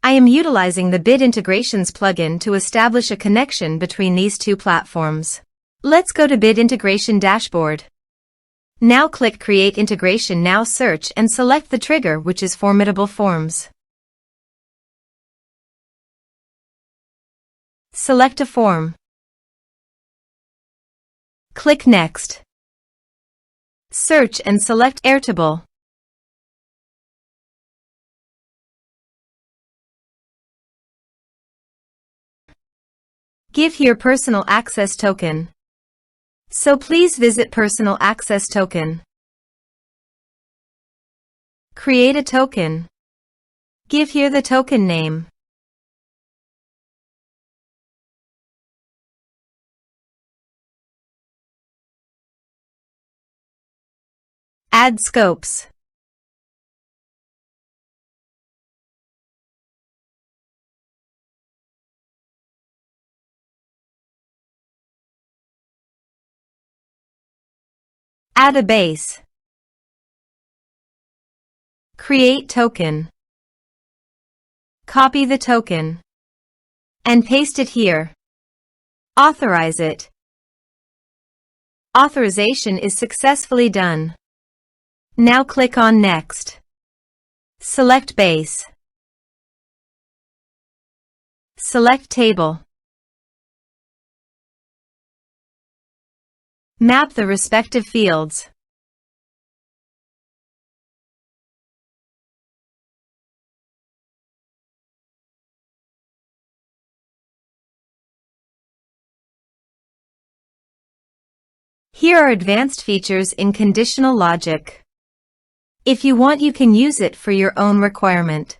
I am utilizing the Bit Integrations plugin to establish a connection between these two platforms. Let's go to Bit Integration Dashboard. Now click Create Integration. Now search and select the trigger, which is Formidable Forms. Select a form. Click Next. Search and select Airtable. Give here personal access token. So please visit personal access token. Create a token. Give here the token name. Add scopes. Add a base. Create token. Copy the token and paste it here. Authorize it. Authorization is successfully done. Now click on Next. Select Base. Select Table. Map the respective fields. Here are advanced features in conditional logic. If you want, you can use it for your own requirement.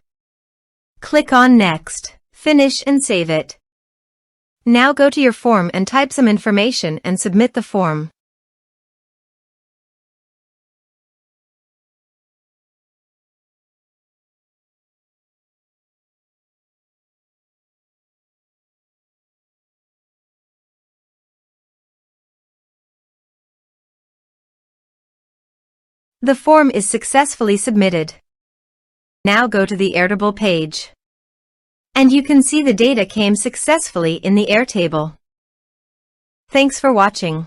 Click on Next, finish and save it. Now go to your form and type some information and submit the form. The form is successfully submitted. Now go to the Airtable page. And you can see the data came successfully in the Airtable. Thanks for watching.